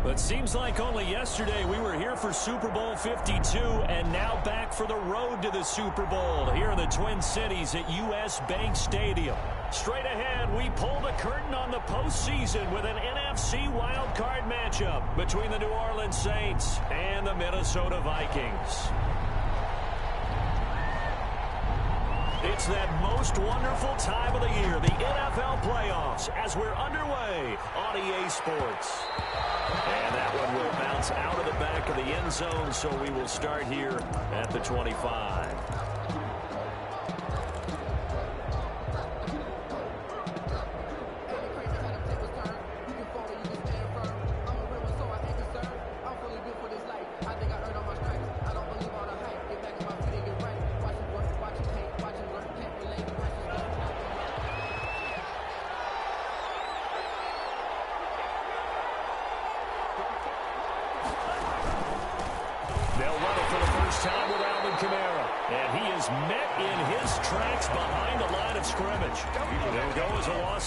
It seems like only yesterday we were here for Super Bowl 52 and now back for the road to the Super Bowl here in the Twin Cities at US Bank Stadium. Straight ahead, we pull the curtain on the postseason with an NFC Wildcard matchup between the New Orleans Saints and the Minnesota Vikings. It's that most wonderful time of the year, the NFL playoffs, as we're underway on EA Sports. And that one will bounce out of the back of the end zone, so we will start here at the 25.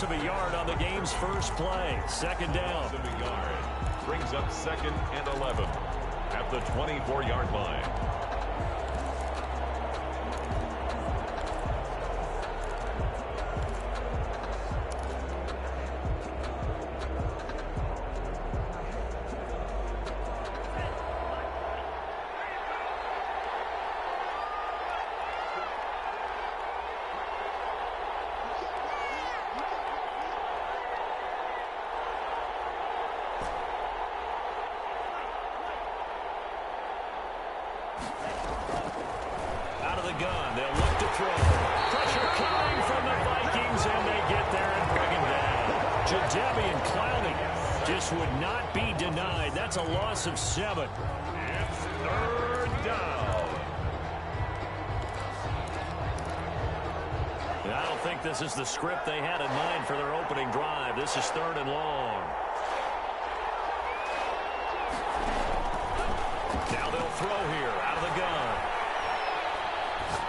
Of a yard on the game's first play. Second down. Brings up 2nd and 11 at the 24-yard line. Gun. They'll look to throw. Pressure coming from the Vikings, and they get there and bring him down. Jadeveon Clowney just would not be denied. That's a loss of 7. It's 3rd down. And I don't think this is the script they had in mind for their opening drive. This is 3rd and long. Now they'll throw here out of the gun.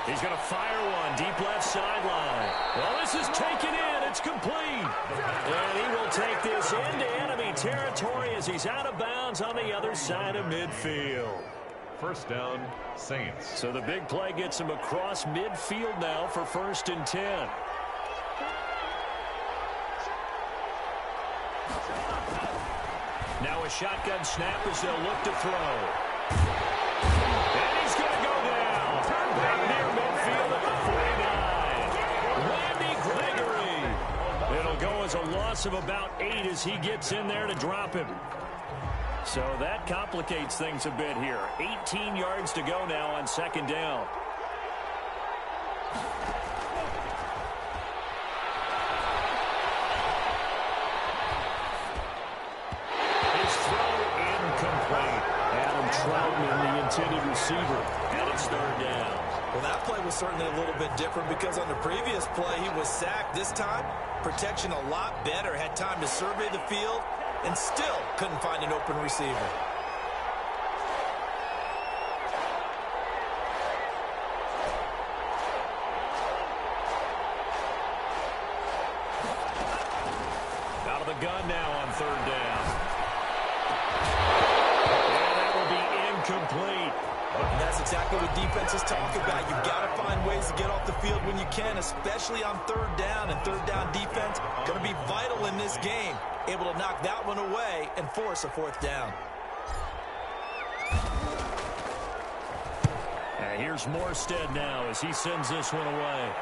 He's going to fire one deep left sideline. Well, this is taken in. It's complete. And he will take this into enemy territory as he's out of bounds on the other side of midfield. 1st down, Saints. So the big play gets him across midfield now for 1st and 10. Now a shotgun snap as they'll look to throw. And he's going to go down. Right near midfield at the 49. Randy Gregory. It'll go as a loss of about 8 as he gets in there to drop him. So that complicates things a bit here. 18 yards to go now on 2nd down. His throw incomplete. Adam Troutman, the intended receiver. And it's 3rd down. Well, that play was certainly a little bit different because on the previous play, he was sacked. This time, protection a lot better. Had time to survey the field and still couldn't find an open receiver. Out of the gun now on 3rd down. And that will be incomplete. And that's exactly what defenses talk about. You've got to find ways to get off the field when you can, especially on 3rd down. And 3rd down defense going to be vital in this game. Able to knock that one away and force a 4th down. Here's Morstead now as he sends this one away.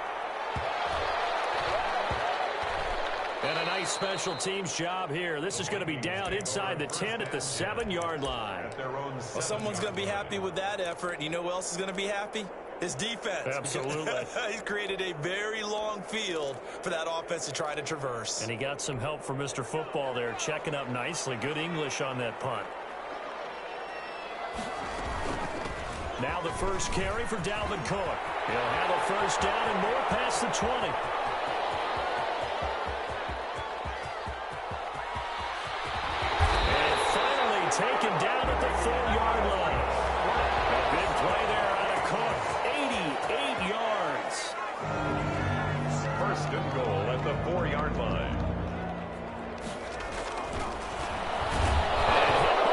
And a nice special teams job here. This is going to be down inside the 10 at the 7-yard line. Well, someone's going to be happy with that effort. And you know who else is going to be happy? His defense. Absolutely. He's created a very long field for that offense to try to traverse. And he got some help from Mr. Football there, checking up nicely. Good English on that punt. Now the first carry for Dalvin Cook. He'll have a 1st down and more past the 20. Taken down at the 4-yard line. A big play there out of Cook. 88 yards. 1st and goal at the 4-yard line. And hit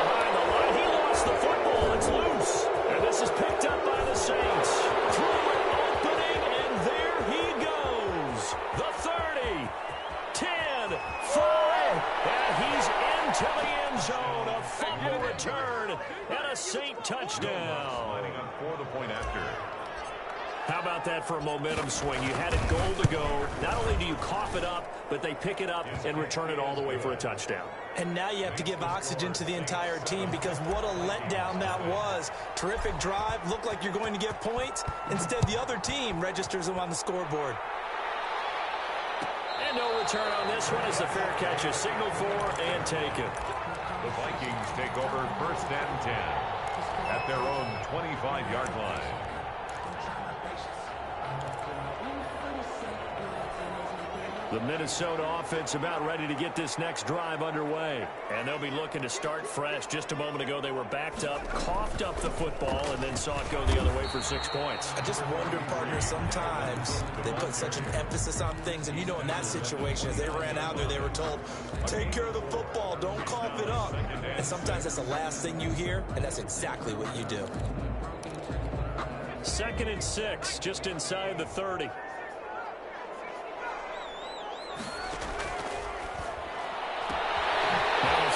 now. Lining up for the point after. How about that for a momentum swing? You had it goal to go. Not only do you cough it up, but they pick it up and return it all the way for a touchdown. And now you have to give oxygen to the entire team because what a letdown that was. Terrific drive. Looked like you're going to get points. Instead, the other team registers them on the scoreboard. And no return on this one as the fair catch is signaled for and taken. The Vikings take over 1st and 10 at their own 25-yard line. The Minnesota offense about ready to get this next drive underway. And they'll be looking to start fresh. Just a moment ago, they were backed up, coughed up the football, and then saw it go the other way for 6 points. I just wonder, partner, sometimes they put such an emphasis on things. And, you know, in that situation, as they ran out there, they were told, take care of the football, don't cough it up. And sometimes that's the last thing you hear, and that's exactly what you do. 2nd and 6, just inside the 30.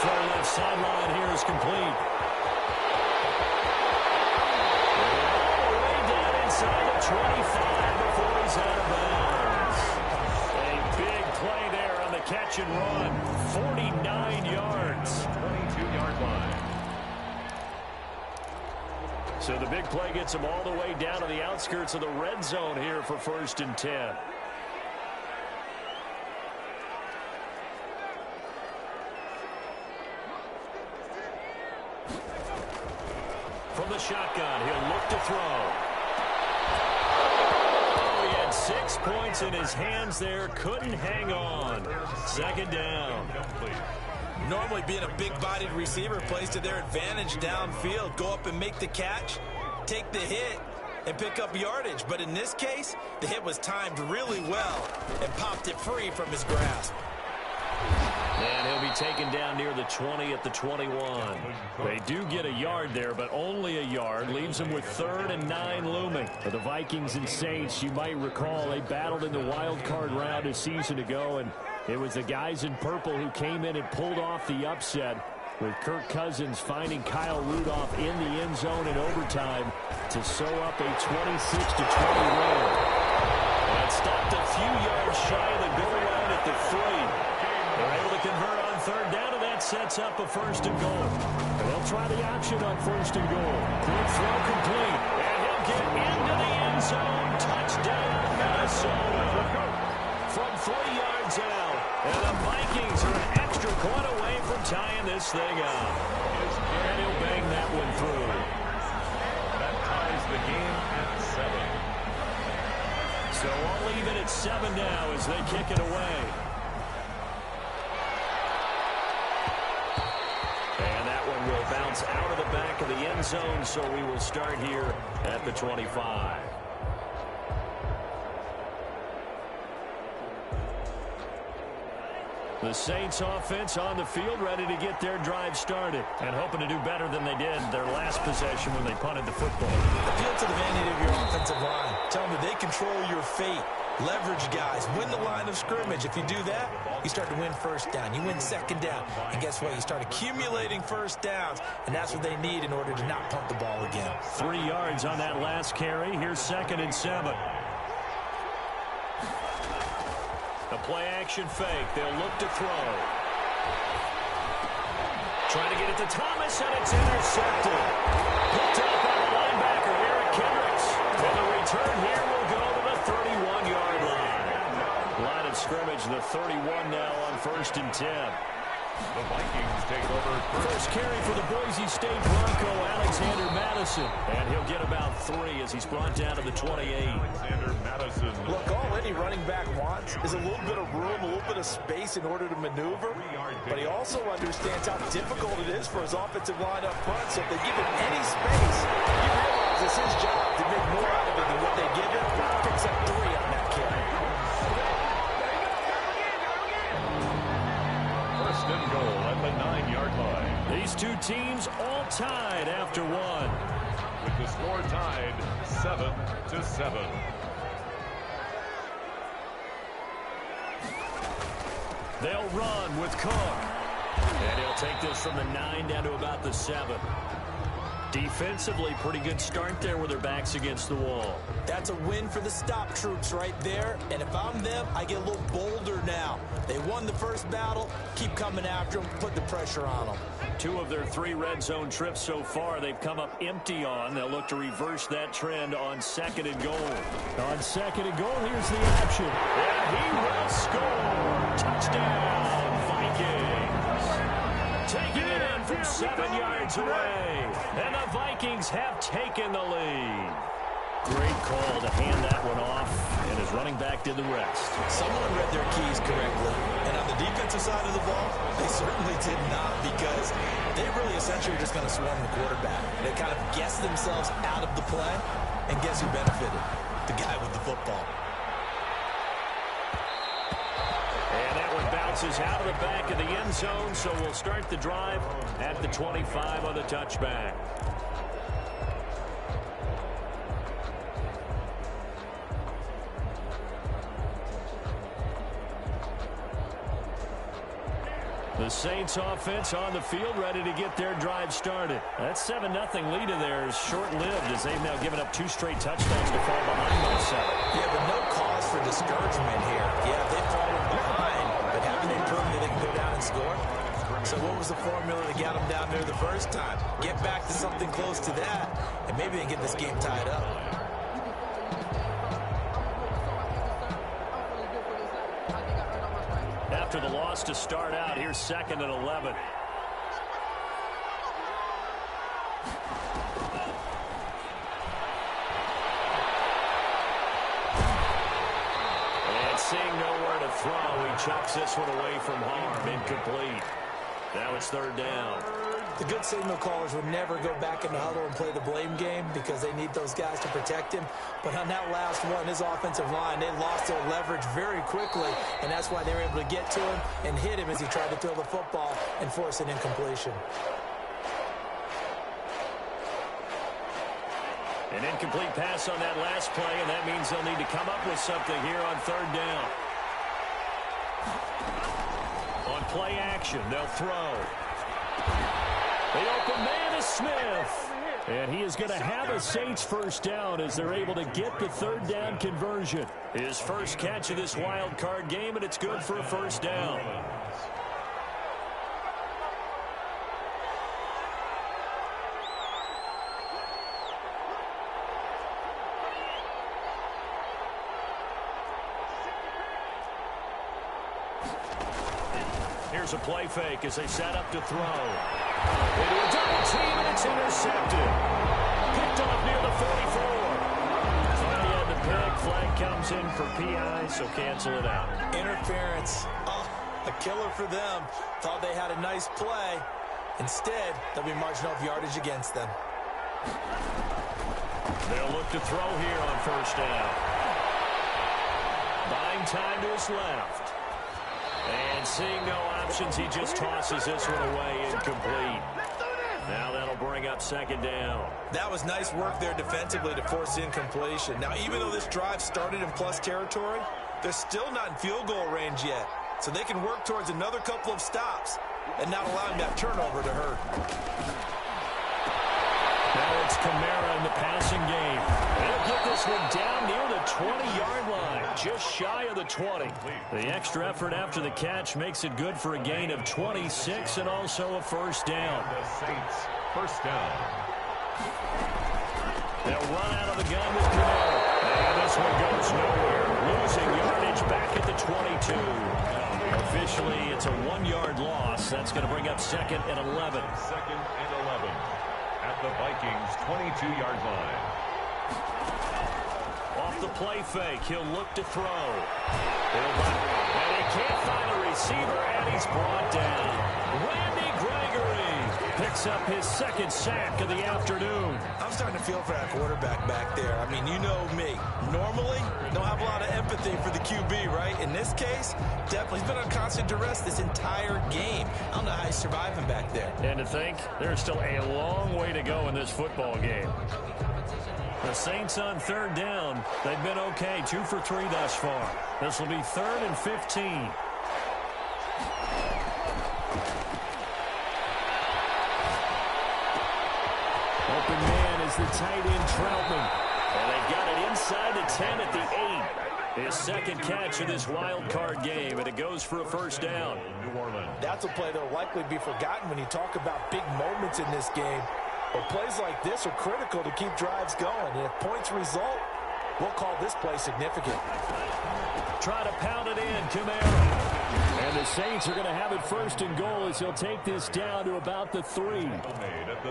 Throw left sideline here is complete. Way down inside the 25 before he's out of bounds. A big play there on the catch and run. 49 yards. 22-yard line. So the big play gets him all the way down to the outskirts of the red zone here for 1st and 10. From the shotgun, he'll look to throw. Oh, he had 6 points in his hands there. Couldn't hang on. 2nd down. Normally being a big-bodied receiver plays to their advantage downfield. Go up and make the catch, take the hit, and pick up yardage. But in this case, the hit was timed really well and popped it free from his grasp. And he'll be taken down near the 20 at the 21. They do get a yard there, but only a yard. Leaves them with 3rd and 9 looming. For the Vikings and Saints, you might recall, they battled in the wild card round a season ago, and it was the guys in purple who came in and pulled off the upset, with Kirk Cousins finding Kyle Rudolph in the end zone in overtime to sew up a 26-20 win. That stopped a few yards shy of the goal line at the 3. They're able to convert on 3rd down, and that sets up a 1st and goal. And they'll try the option on 1st and goal. Quick throw complete. And he'll get into the end zone. Touchdown, Minnesota. From 3 yards out. And the Vikings are an extra point away from tying this thing up. And he'll bang that one through. That ties the game at 7. So all even at 7 now as they kick it away. And that one will bounce out of the back of the end zone, so we will start here at the 25. The Saints offense on the field ready to get their drive started and hoping to do better than they did their last possession when they punted the football. Appeal to the vanity of your offensive line. Tell them that they control your fate. Leverage guys. Win the line of scrimmage. If you do that, you start to win 1st down. You win 2nd down. And guess what? You start accumulating 1st downs. And that's what they need in order to not punt the ball again. 3 yards on that last carry. Here's 2nd and 7. A play-action fake. They'll look to throw. Trying to get it to Thomas, and it's intercepted. Picked up by the linebacker, Eric Kendricks. And the return here will go to the 31-yard line. Line of scrimmage, the 31 now on 1st and 10. The Vikings take over. First carry for the Boise State Bronco, Alexander Madison. And he'll get about 3 as he's brought down to the 28. Alexander Madison. Look, all any running back wants is a little bit of room, a little bit of space in order to maneuver. But he also understands how difficult it is for his offensive line up front. So if they give him any space, he realizes it's his job to make more out of it than what they give him. Picks up 3 on that carry. 1st and goal at the 9-yard line. These two teams all tied after 1. With the score tied 7-7. They'll run with Cook. And he'll take this from the 9 down to about the 7. Defensively, pretty good start there with their backs against the wall. That's a win for the stop troops right there. And if I'm them, I get a little bolder now. They won the first battle. Keep coming after them. Put the pressure on them. 2 of their 3 red zone trips so far, they've come up empty on. They'll look to reverse that trend on 2nd and goal. On 2nd and goal, here's the option. And he will score. Touchdown, Vikings. Taking it in from 7 yards away. And the Vikings have taken the lead. Great call to hand that one off, and his running back did the rest. Someone read their keys correctly, and on the defensive side of the ball, they certainly did not, because they really essentially were just going to swarm the quarterback. They kind of guessed themselves out of the play, and guess who benefited? The guy with the football. And that one bounces out of the back of the end zone, so we'll start the drive at the 25 on the touchback. The Saints offense on the field, ready to get their drive started. That 7-0 lead of theirs short-lived, as they've now given up 2 straight touchdowns to fall behind those 7. Yeah, but no cause for discouragement here. Yeah, they've fallen behind, but haven't they proven that they can go down and score? So what was the formula that got them down there the first time? Get back to something close to that, and maybe they can get this game tied up. After the loss to start out, here's 2nd and 11. And seeing nowhere to throw, he chucks this one away from harm. Incomplete. Now it's 3rd down. The good signal callers would never go back in the huddle and play the blame game because they need those guys to protect him. But on that last one, his offensive line, they lost their leverage very quickly, and that's why they were able to get to him and hit him as he tried to throw the football and force an incompletion. An incomplete pass on that last play, and that means they'll need to come up with something here on 3rd down. On play action, they'll throw. The open man is Smith. And he is going to have a Saints first down as they're able to get the 3rd down conversion. His first catch of this wild card game, and it's good for a first down. Here's a play fake as they set up to throw. Into a double team, and it's intercepted. Picked off near the 44. Thought he had the pick. Flag comes in for PI, so cancel it out. Interference. Oh, a killer for them. Thought they had a nice play. Instead, they'll be marching off yardage against them. They'll look to throw here on 1st down. Buying time to his left. And seeing no options, he just tosses this one away, incomplete. Now that'll bring up 2nd down. That was nice work there defensively to force incompletion. Now, even though this drive started in plus territory, they're still not in field goal range yet. So they can work towards another couple of stops and not allowing that turnover to hurt. Now it's Kamara in the passing game. They'll get this one down near the 20-yard line, just shy of the 20. The extra effort after the catch makes it good for a gain of 26 and also a first down. The Saints, first down. They'll run out of the gun with Kamara. And this one goes nowhere. Losing yardage back at the 22. Officially, it's a 1-yard loss. That's going to bring up 2nd and 11. 2nd and 11. At the Vikings' 22-yard line. Off the play fake, he'll look to throw. And he can't find a receiver, and he's brought down. Randy Gregory picks up his 2nd sack of the afternoon. I'm starting to feel for that quarterback back there. I mean, you know me. Normally, don't have a lot of empathy for the QB, right? In this case, definitely. He's been on constant duress this entire game. I don't know how he's surviving back there. And to think, there's still a long way to go in this football game. The Saints on 3rd down. They've been okay, 2 for 3 thus far. This will be 3rd and 15. Troutman. And they've got it inside the 10 at the 8. His second catch of this wild card game, and it goes for a first down. New Orleans. That's a play that will likely be forgotten when you talk about big moments in this game. But plays like this are critical to keep drives going. And if points result, we'll call this play significant. Try to pound it in, Kamara. And the Saints are going to have it first and goal as he'll take this down to about the 3.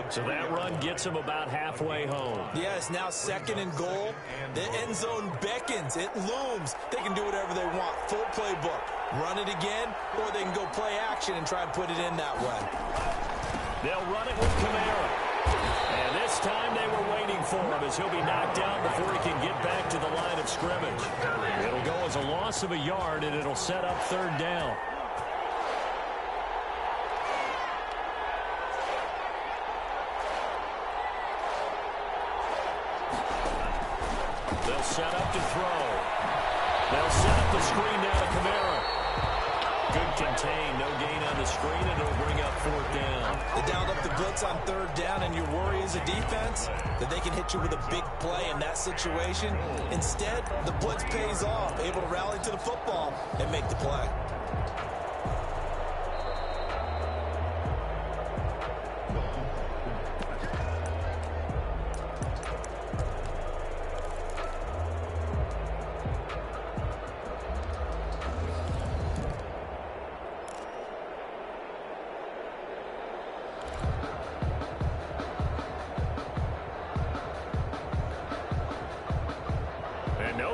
So that run gets him about halfway home. Yeah, it's now second and goal. The end zone beckons. It looms. They can do whatever they want. Full playbook. Run it again, or they can go play action and try and put it in that way. They'll run it with Kamara. And this time they were waiting for him as he'll be knocked down before he can get back to the line of scrimmage. It'll go as a loss of a yard, and it'll set up third down. They'll set up to throw. They'll set up the screen down to Kamara. Good contain, no gain on the screen, and it'll bring up fourth down. They dialed up the blitz on third down, and your worry as a defense that they can hit you with a big play in that situation. Instead, the blitz pays off, able to rally to the football and make the play.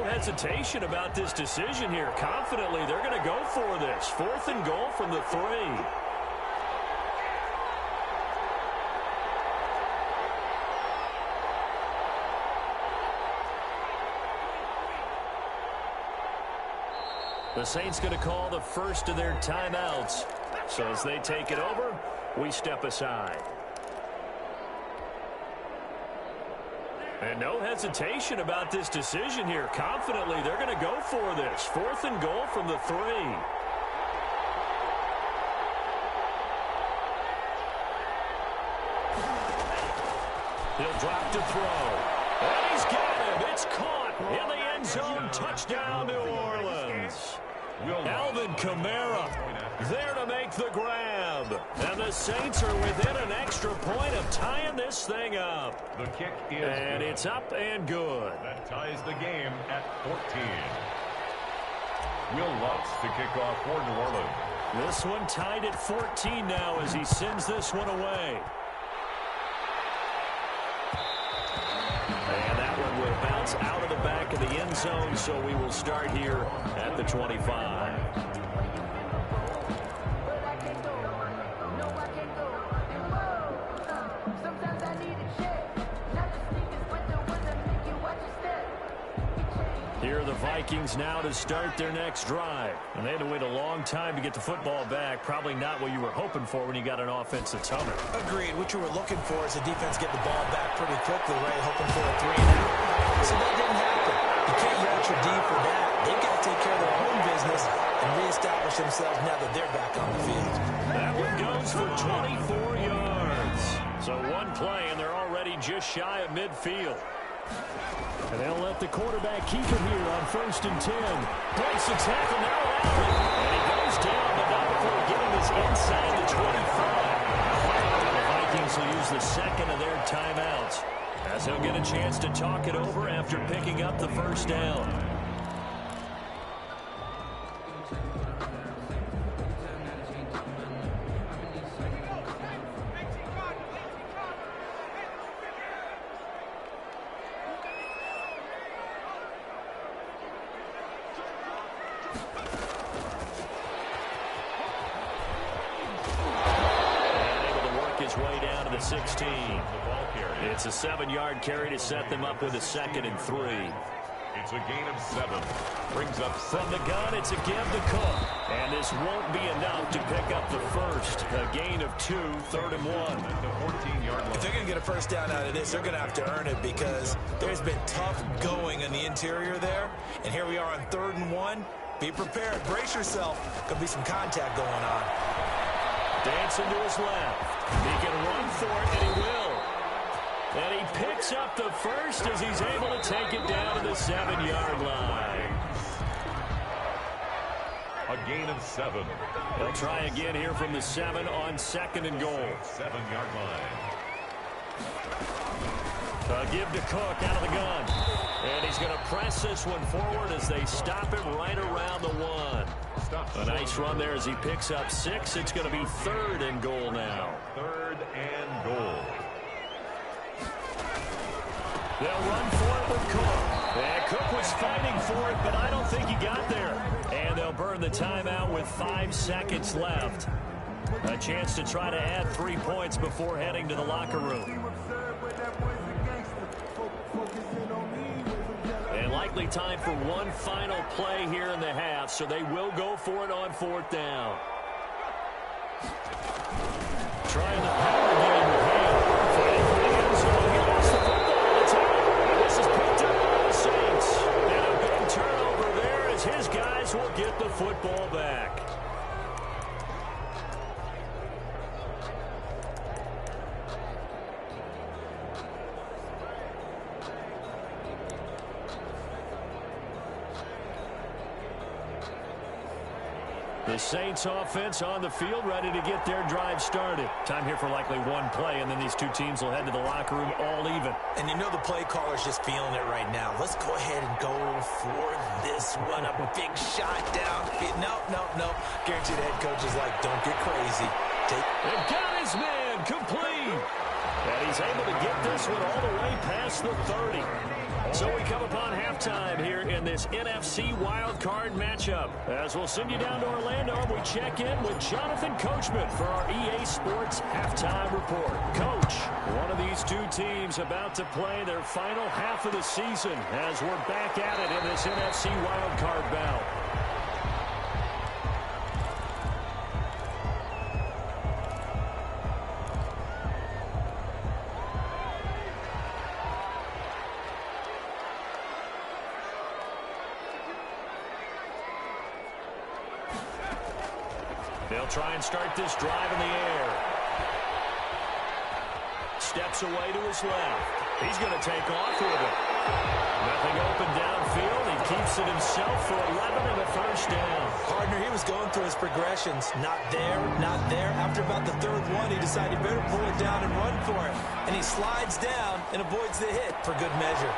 Hesitation about this decision here. Confidently, they're going to go for this. Fourth and goal from the 3. The Saints going to call the first of their timeouts. So as they take it over, we step aside. And no hesitation about this decision here. Confidently, they're going to go for this. Fourth and goal from the 3. He'll drop to throw. And he's got him. It's caught in the end zone. Touchdown, New Orleans. Alvin Kamara there to make the grab. And the Saints are within an extra point of tying this thing up. The kick is and good. It's up and good. That ties the game at 14. Will Lutz to kick off for New Orleans. This one tied at 14 now as he sends this one away. And that one will bounce out of the back of the end zone, so we will start here at the 25. Here are the Vikings now to start their next drive. And they had to wait a long time to get the football back. Probably not what you were hoping for when you got an offense that's humming. Agreed. What you were looking for is the defense get the ball back pretty quickly, right? Hoping for a 3-and-out. So that didn't happen. You can't yell at your D for that. They've got to take care of their own business and reestablish themselves now that they're back on the field. That one goes for 24 yards. So one play, and they're already just shy of midfield. And they'll let the quarterback keep it here on 1st and 10. Breaks the tackle now. And he goes down, but not before getting this inside the 25. The Vikings will use the second of their timeouts as he'll get a chance to talk it over after picking up the first down. Way down to the 16. It's a 7-yard carry to set them up with a 2nd and 3. It's a gain of 7. Brings up from the gun. It's a give to Cook. And this won't be enough to pick up the first. A gain of 2, 3rd and 1. The 14-yard line. If they're going to get a first down out of this, they're going to have to earn it because there's been tough going in the interior there. And here we are on 3rd and 1. Be prepared. Brace yourself. Could be some contact going on. Dancing to his left. He can run for it, and he will. And he picks up the first as he's able to take it down to the 7-yard line. A gain of 7. They'll try again here from the 7 on 2nd and goal. 7-yard line. Give to Cook out of the gun. And he's going to press this one forward as they stop him right around the 1. A nice run there as he picks up 6. It's going to be 3rd and goal now. 3rd and goal. They'll run for it with Cook. And Cook was fighting for it, but I don't think he got there. And they'll burn the timeout with 5 seconds left. A chance to try to add 3 points before heading to the locker room. And likely time for one final play here in the half, so they will go for it on 4th down. Trying the power game with Hale. Fighting for the end zone. He lost the football. It's out. And this is picked up by the Saints. And a big turnover there as his guys will get the football back. The Saints offense on the field, ready to get their drive started. Time here for likely one play, and then these two teams will head to the locker room all even. And you know the play caller's just feeling it right now. Let's go ahead and go for this one. A big shot down. No. Guaranteed the head coach is like, don't get crazy. They've got his man complete. And he's able to get this one all the way past the 30. So we come upon halftime here in this NFC Wildcard matchup. As we'll send you down to Orlando, and we check in with Jonathan Coachman for our EA Sports Halftime Report. Coach, one of these two teams about to play their final half of the season as we're back at it in this NFC Wildcard bout. They'll try and start this drive in the air. Steps away to his left. He's going to take off with it. Nothing open downfield. He keeps it himself for 11 and a first down. Partner, he was going through his progressions. Not there, not there. After about the 3rd one, he decided he better pull it down and run for it. And he slides down and avoids the hit for good measure.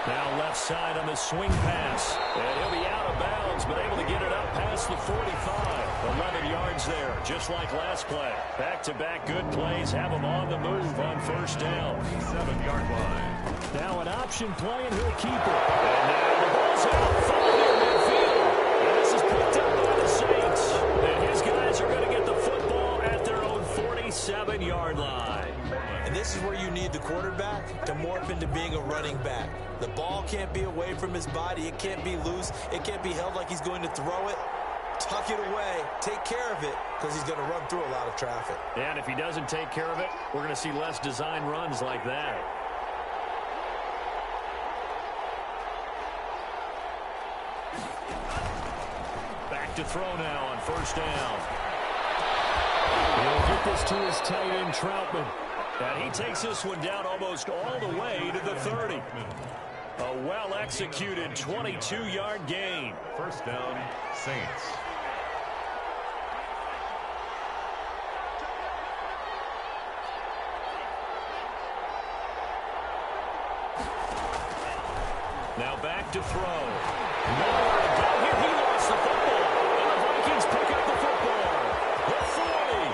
Now left side on the swing pass. And he'll be out of bounds, but able to get it up past the 45. 11 yards there, just like last play. Back-to-back good plays have him on the move on first down. 7-yard line. Now an option play, and he'll keep it. And now the ball's out, followed near midfield. And this is picked up by the Saints. And his guys are going to get the football at their own 47-yard line. And this is where you need the quarterback to morph into being a running back. The ball can't be away from his body. It can't be loose. It can't be held like he's going to throw it. Tuck it away. Take care of it because he's going to run through a lot of traffic. And if he doesn't take care of it, we're going to see less design runs like that. Back to throw now on first down. He'll get this to his tight end, Troutman. And he takes this one down almost all the way to the 30. A well-executed 22-yard gain. First down, Saints. Now back to throw. Nowhere to go here. He lost the football. And the Vikings pick up the football. The 40.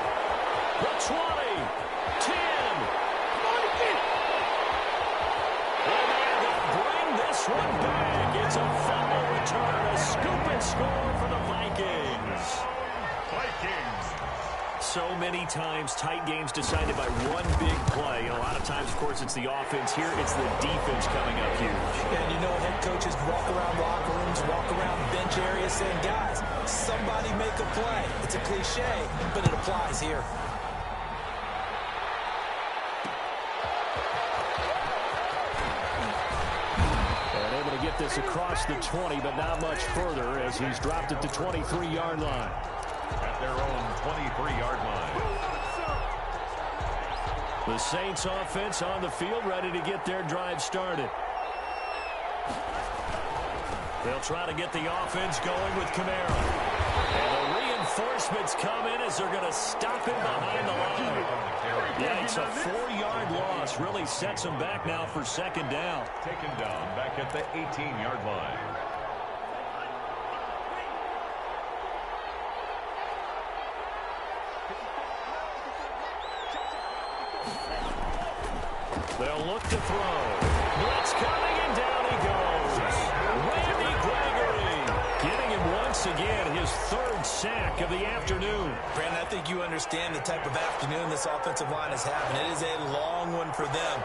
The 20. 10. And they'll bring this one back. It's a fumble return. A scoop and score for the Vikings. So many times tight games decided by one big play. And a lot of times, of course, it's the offense. Here, it's the defense coming up huge. And you know head coaches walk around locker rooms, walk around bench areas saying, guys, somebody make a play. It's a cliche, but it applies here. And able to get this across the 20, but not much further as he's dropped at the 23-yard line. At their own 23-yard line. The Saints offense on the field, ready to get their drive started. They'll try to get the offense going with Kamara. And the reinforcements come in as they're going to stop him behind the line. Yeah, it's a 4-yard loss. Really sets him back now for second down. Taken down back at the 18-yard line. They'll look to throw. Blitz coming, and down he goes. Randy Gregory getting him once again, his 3rd sack of the afternoon. Brandon, I think you understand the type of afternoon this offensive line is having. It is a long one for them.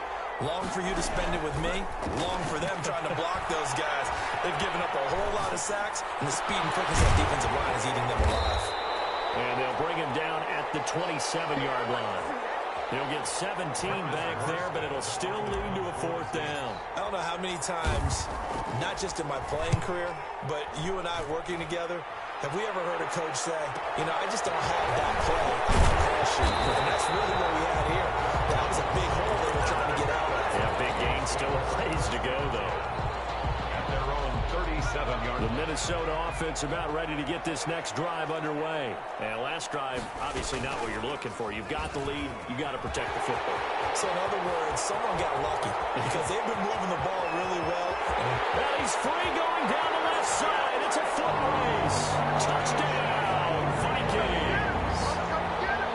Long for you to spend it with me. Long for them trying to block those guys. They've given up a whole lot of sacks, and the speed and quickness of that defensive line is eating them alive. And they'll bring him down at the 27-yard line. They'll get 17 back there, but it'll still lead to a 4th down. I don't know how many times, not just in my playing career, but you and I working together, have we ever heard a coach say, you know, I just don't have that play on the call sheet. And that's really what we had here. That was a big hole they were trying to get out of. Yeah, big gain, still a ways to go, though. At their own 37-yard. The Minnesota offense about ready to get this next drive underway. And last drive, obviously not what you're looking for. You've got the lead. You got to protect the football. So in other words, someone got lucky because they've been moving the ball really well. Well, he's free going down the left side. It's a foot race. Touchdown, Vikings.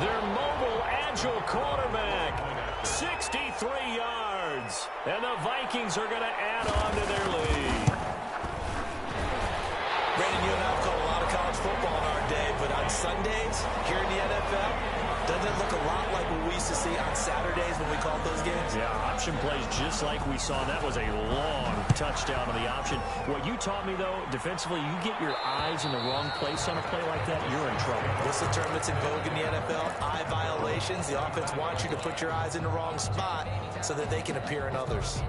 Their mobile, agile quarterback, 63 yards. And the Vikings are going to add on to their lead. Brandon, you and I have called a lot of college football in our day, but on Sundays here in the NFL, doesn't it look a lot like what we used to see on Saturdays when we called those games? Yeah, option plays just like we saw. That was a long touchdown on the option. What you taught me, though, defensively, you get your eyes in the wrong place on a play like that, you're in trouble. What's the term that's in vogue in the NFL? Eye violations. The offense wants you to put your eyes in the wrong spot so that they can appear in others.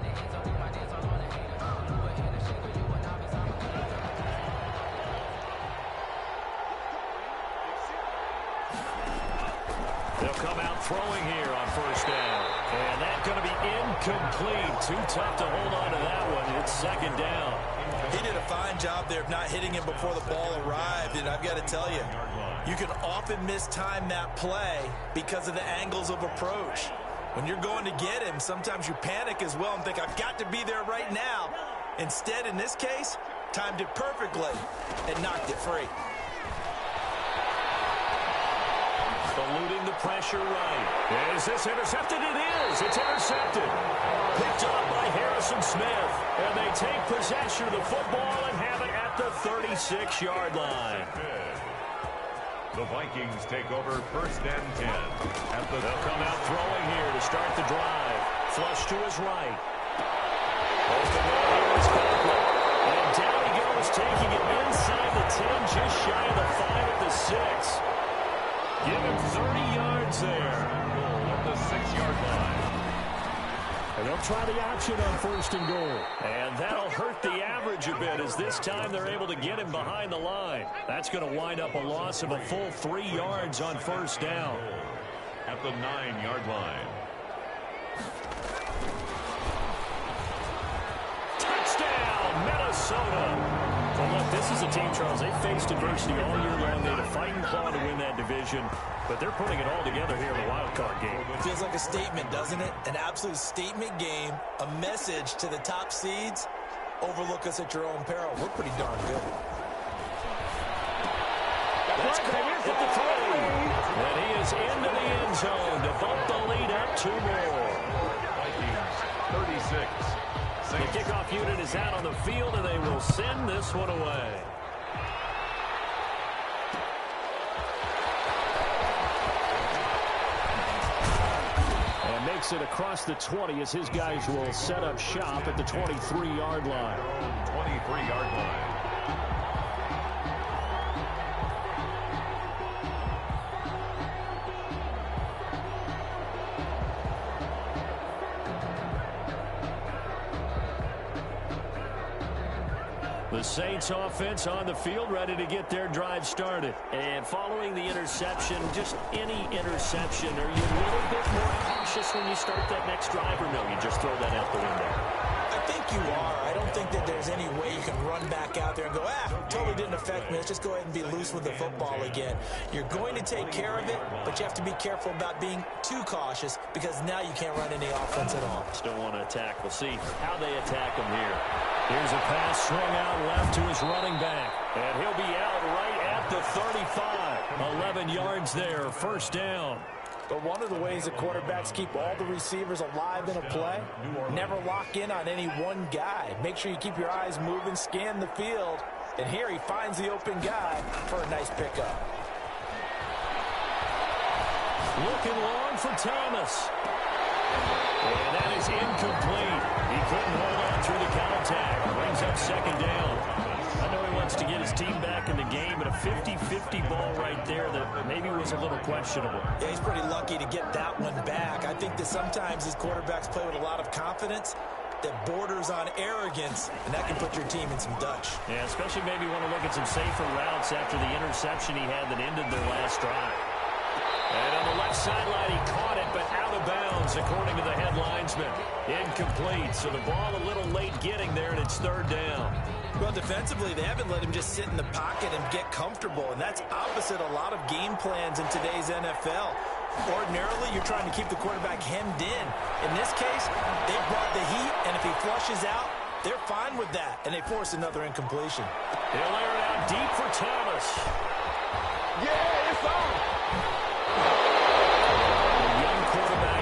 They'll come out throwing here on 1st down. And that's going to be incomplete. Too tough to hold on to that one. It's 2nd down. He did a fine job there of not hitting him before the ball arrived. And I've got to tell you, you can often mistime that play because of the angles of approach. When you're going to get him, sometimes you panic as well and think, I've got to be there right now. Instead, in this case, timed it perfectly and knocked it free. Eluding the pressure right. Is this intercepted? It is. It's intercepted. Picked up by Harrison Smith. And they take possession of the football and have it at the 36-yard line. The Vikings take over 1st and 10. They'll come out throwing here to start the drive. Flush to his right. Open man here is Coughlin. And down he goes, taking it inside the 10, just shy of the 5 at the 6. Give him 30 yards there. At the 6-yard line. And they'll try the option on 1st and goal. And that'll hurt the average a bit as this time they're able to get him behind the line. That's going to wind up a loss of a full 3 yards on 1st down. At the 9-yard line. Touchdown, Minnesota. Well, look, this is a team, Charles, they faced adversity all year long. They had a fighting claw to win that division, but they're putting it all together here in the Wildcard game. It feels like a statement, doesn't it? An absolute statement game, a message to the top seeds. Overlook us at your own peril. We're pretty darn good. That's caught at the 3. And he is into the end zone to bump the lead up 2 more. Vikings 36. The kickoff unit is out on the field, and they will send this one away. And makes it across the 20 as his guys will set up shop at the 23-yard line. 23-yard line. The Saints offense on the field, ready to get their drive started. And following the interception, just any interception, are you a little bit more cautious when you start that next drive, or no, you just throw that out the window? I think you are. I don't think that there's any way you can run back out there and go, totally didn't affect me. Let's just go ahead and be loose with the football again. You're going to take care of it, but you have to be careful about being too cautious because now you can't run any offense at all. Still want to attack. We'll see how they attack him here. Here's a pass swing out left to his running back. And he'll be out right at the 35. 11 yards there, first down. But one of the ways that quarterbacks keep all the receivers alive in a play, never lock in on any one guy. Make sure you keep your eyes moving, scan the field. And here he finds the open guy for a nice pickup. Looking long for Thomas. And that is incomplete. He couldn't hold on through the contact. Brings up second down. I know he wants to get his team back in the game, but a 50-50 ball right there that maybe was a little questionable. Yeah, he's pretty lucky to get that one back. I think that sometimes his quarterbacks play with a lot of confidence that borders on arrogance, and that can put your team in some Dutch. Yeah, especially maybe want to look at some safer routes after the interception he had that ended their last drive. And on the left sideline, he caught it, but out of bounds, according to the head linesman. Incomplete, so the ball a little late getting there, and it's third down. Well, defensively, they haven't let him just sit in the pocket and get comfortable, and that's opposite a lot of game plans in today's NFL. Ordinarily, you're trying to keep the quarterback hemmed in. In this case, they brought the heat, and if he flushes out, they're fine with that, and they force another incompletion. He'll air it out deep for Thomas. Yeah, it's on.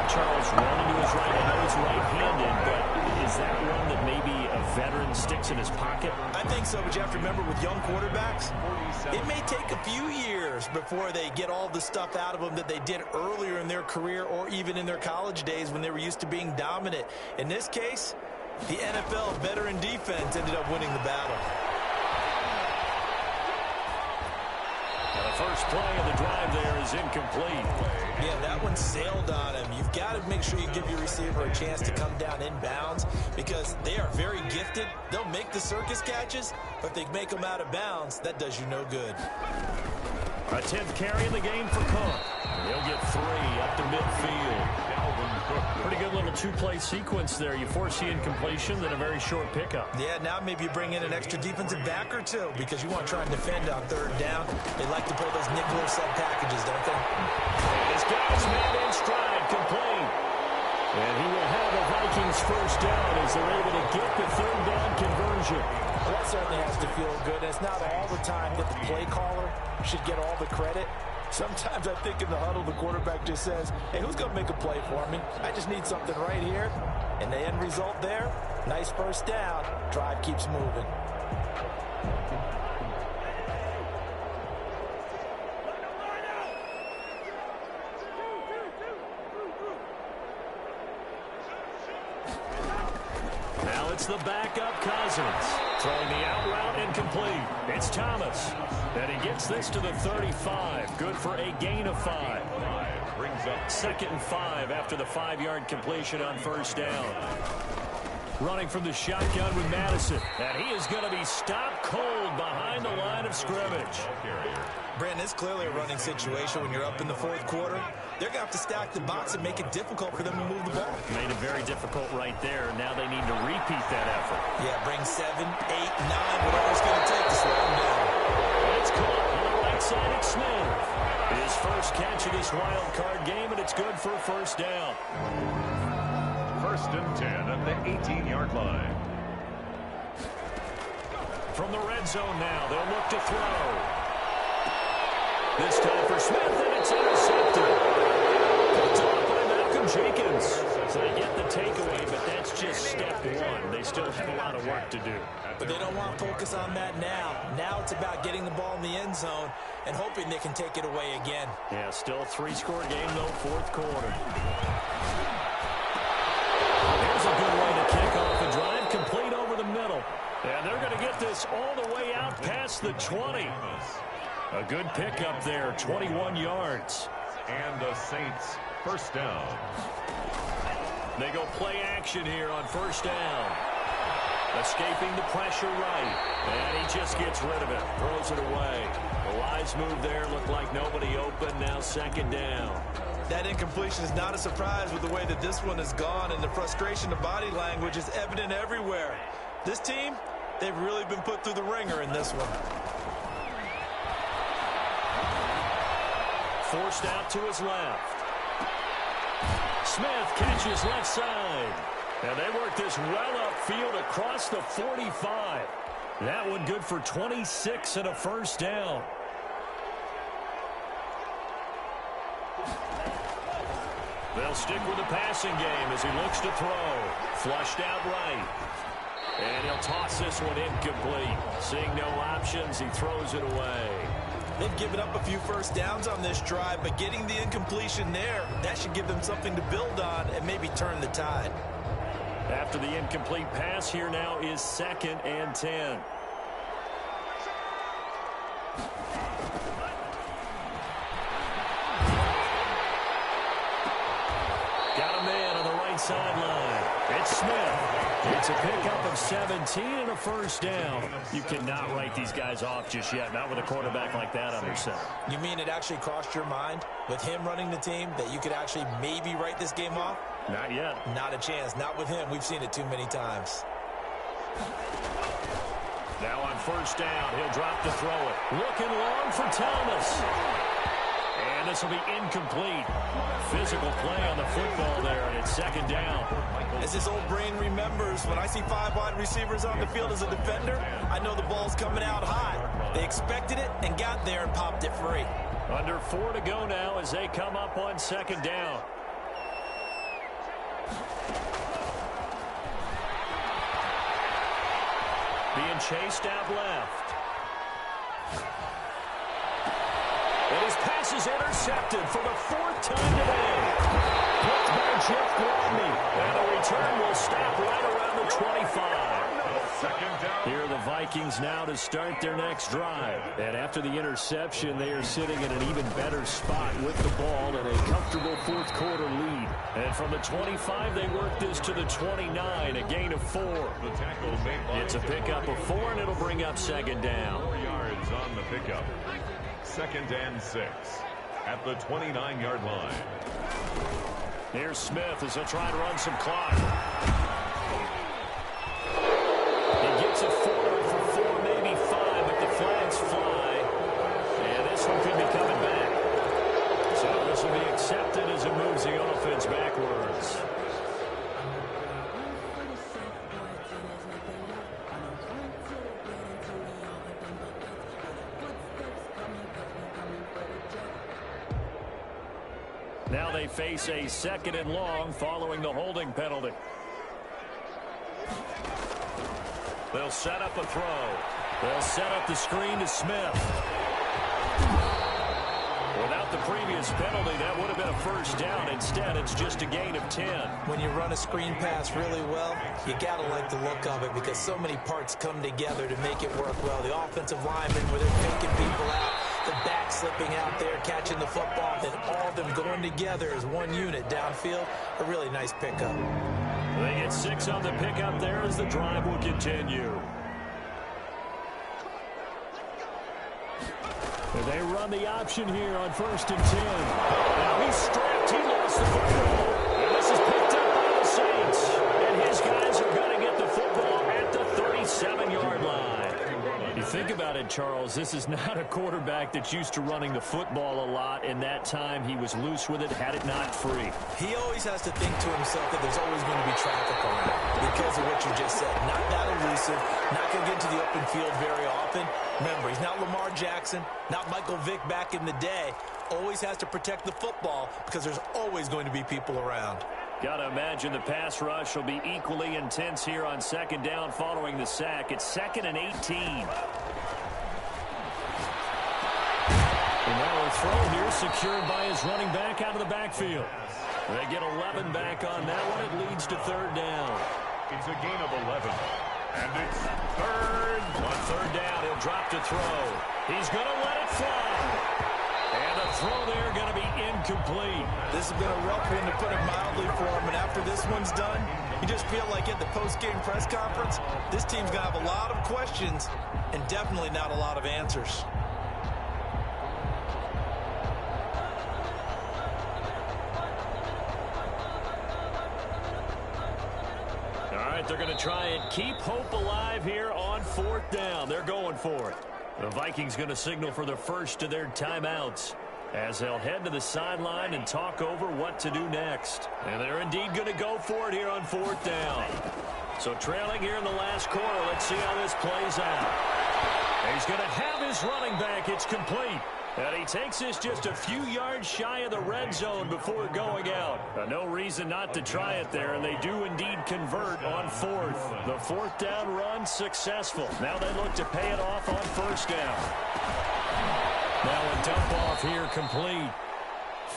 Charles rolling to his right. I know he's right-handed, but is that one that maybe a veteran sticks in his pocket? I think so, but you have to remember with young quarterbacks, it may take a few years before they get all the stuff out of them that they did earlier in their career or even in their college days when they were used to being dominant. In this case, the NFL veteran defense ended up winning the battle. Now the first play of the drive there is incomplete. Yeah, that one sailed on him. You've got to make sure you give your receiver a chance to come down inbounds because they are very gifted. They'll make the circus catches, but if they make them out of bounds, that does you no good. A 10th carry in the game for Cook. He'll get 3 up to midfield. Pretty good little two-play sequence there. You force the incompletion, then a very short pickup. Yeah, now maybe you bring in an extra defensive back or two because you want to try and defend on third down. They like to play those nickel or sub packages, don't they? This guy's man in stride, complete. And he will have a Vikings first down as they're able to get the third down conversion. Well, that certainly has to feel good. And it's not all the time that the play caller should get all the credit. Sometimes I think in the huddle, the quarterback just says, hey, who's going to make a play for me? I just need something right here. And the end result there, nice first down. Drive keeps moving. Now it's the backup Cousins. Throwing the out route incomplete. It's Thomas. And he gets this to the 35. Good for a gain of 5. Brings up 2nd and 5 after the 5-yard completion on first down. Running from the shotgun with Madison. And he is going to be stopped cold behind the line of scrimmage. Brandon, it's clearly a running situation when you're up in the fourth quarter. They're going to have to stack the box and make it difficult for them to move the ball. Made it very difficult right there. Now they need to repeat that effort. Yeah, bring 7, 8, 9, whatever it's going to take to slow them down. It's caught on the right side at Smith. His first catch of this wild card game, and it's good for a first down. 1st and 10 at the 18-yard line. From the red zone now, they'll look to throw. This time for Smith, and it's intercepted. Picked off by Malcolm Jenkins. So they get the takeaway, but that's just step 1. They still have a lot of work to do. But they don't want to focus on that now. Now it's about getting the ball in the end zone and hoping they can take it away again. Yeah, still a 3-score game, though, fourth quarter. Here's a good way to kick off a drive, complete over the middle. And they're going to get this all the way out past the 20. A good pickup there, 21 yards. And the Saints first down. They go play action here on first down. A Escaping the pressure right. And he just gets rid of it. Throws it away. The wise move there. Looked like nobody open. Now second down. That incompletion is not a surprise with the way that this one has gone, and the frustration of body language is evident everywhere. This team, they've really been put through the ringer in this one. Forced out to his left. Smith catches left side. And they work this well upfield across the 45. That one good for 26 and a first down. They'll stick with the passing game as he looks to throw. Flushed out right. And he'll toss this one incomplete. Seeing no options, he throws it away. They've given up a few first downs on this drive, but getting the incompletion there, that should give them something to build on and maybe turn the tide. After the incomplete pass, here now is 2nd and 10. Got a man on the right sideline. It's Smith. It's a pickup of 17 and a first down. You cannot write these guys off just yet, not with a quarterback like that under center. You mean it actually crossed your mind with him running the team that you could actually maybe write this game off? Not yet. Not a chance. Not with him. We've seen it too many times. Now on first down, he'll drop to throw it. Looking long for Thomas. And this will be incomplete. Physical play on the football there, and it's second down. As his old brain remembers, when I see 5 wide receivers on the field as a defender, I know the ball's coming out high. They expected it and got there and popped it free. Under 4 to go now as they come up on second down. Being chased out left. And his pass is intercepted for the 4th time today. Blocked by Jeff Gladney. And the return will stop right around the 25. Here are the Vikings now to start their next drive. And after the interception, they are sitting in an even better spot with the ball and a comfortable 4th quarter lead. And from the 25, they work this to the 29, a gain of 4. It's a pickup of 4, and it'll bring up second down. 4 yards on the pickup. 2nd and 6 at the 29-yard line. Here's Smith as he'll try to run some clock. He gets it forward for 4, maybe 5, but the flags fly. And this one could be coming back. So this will be accepted as it moves the offense backwards. Now they face a 2nd and long following the holding penalty. They'll set up a throw. They'll set up the screen to Smith. Without the previous penalty, that would have been a first down. Instead, it's just a gain of 10. When you run a screen pass really well, you got to like the look of it because so many parts come together to make it work well. The offensive linemen, where they're faking people out, the back slipping out there, catching the football, and all of them going together as one unit downfield. A really nice pickup. They get 6 on the pickup there as the drive will continue. They run the option here on 1st and 10. Now he's strapped. He lost the football. And this is picked up by the Saints. And his guys are going to get the football at the 37-yard line. You think about it, Charles, this is not a quarterback that's used to running the football a lot, and that time he was loose with it, had it not free. He always has to think to himself that there's always going to be traffic around because of what you just said. Not that elusive, not going to get into the open field very often. Remember, he's not Lamar Jackson, not Michael Vick back in the day. Always has to protect the football because there's always going to be people around. Got to imagine the pass rush will be equally intense here on second down following the sack. It's 2nd and 18. And now a throw here secured by his running back out of the backfield. They get 11 back on that one. It leads to 3rd down. It's a gain of 11. And it's 3rd. On 3rd down, he'll drop to throw. He's going to let it fly. And the throw there going to be incomplete. This has been a rough one, to put it mildly, for him. And after this one's done, you just feel like at the post-game press conference, this team's going to have a lot of questions and definitely not a lot of answers. All right, they're going to try and keep hope alive here on 4th down. They're going for it. The Vikings going to signal for the first of their timeouts as they'll head to the sideline and talk over what to do next. And they're indeed going to go for it here on 4th down. So trailing here in the last quarter, let's see how this plays out. He's going to have his running back. It's complete. And he takes this just a few yards shy of the red zone before going out. No reason not to try it there, and they do indeed convert on 4th. The 4th down run successful. Now they look to pay it off on 1st down. Now a dump off here complete.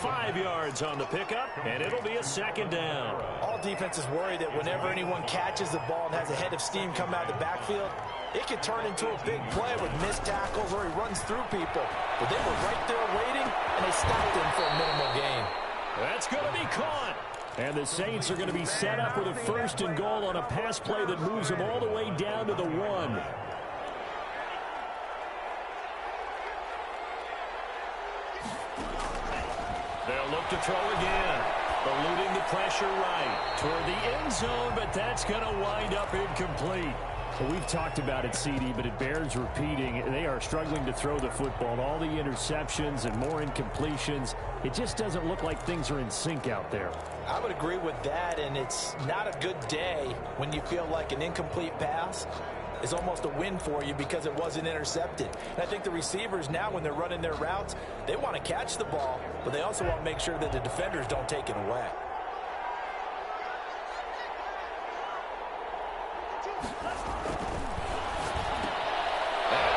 5 yards on the pickup, and it'll be a 2nd down. All defenses worry that whenever anyone catches the ball and has a head of steam come out of the backfield, it could turn into a big play with missed tackles or he runs through people. But they were right there waiting, and they stopped him for a minimal gain. That's going to be caught. And the Saints are going to be set up with a 1st and goal on a pass play that moves them all the way down to the 1. They'll look to throw again. Eluding the pressure right toward the end zone, but that's going to wind up incomplete. Well, we've talked about it, CD, but it bears repeating. They are struggling to throw the football. All the interceptions and more incompletions. It just doesn't look like things are in sync out there. I would agree with that, and it's not a good day when you feel like an incomplete pass is almost a win for you because it wasn't intercepted. And I think the receivers now, when they're running their routes, they want to catch the ball, but they also want to make sure that the defenders don't take it away.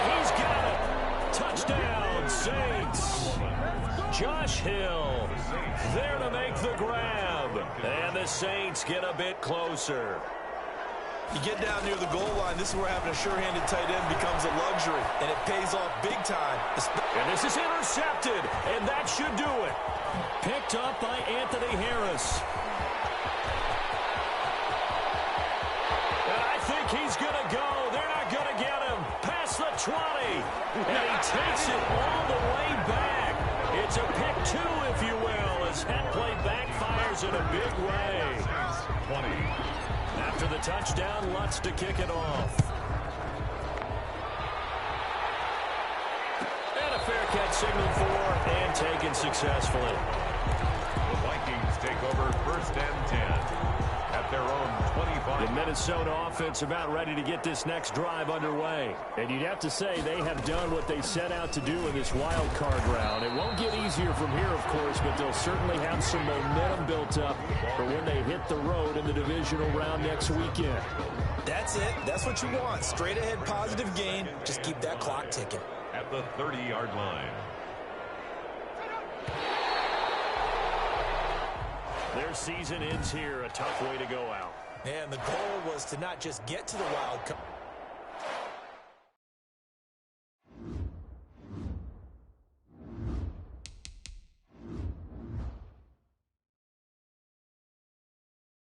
He's got it. Touchdown, Saints. Josh Hill there to make the grab. And the Saints get a bit closer. You get down near the goal line, this is where having a sure-handed tight end becomes a luxury, and it pays off big time. And this is intercepted, and that should do it. Picked up by Anthony Harris. And I think he's going to go. They're not going to get him. Past the 20. And he takes it all the way back. It's a pick 2, if you will, as that play backfires in a big way. 20. After the touchdown, Lutz to kick it off. And a fair catch signaled for and taken successfully. The Vikings take over 1st and 10 at their own 25. The Minnesota offense about ready to get this next drive underway. And you'd have to say they have done what they set out to do in this wild card round. It won't get easier from here, of course, but they'll certainly have some momentum built up for when they hit the road in the divisional round next weekend. That's it. That's what you want. Straight ahead positive gain. Just keep that clock ticking. At the 30-yard line. Their season ends here. A tough way to go out. And the goal was to not just get to the wild card.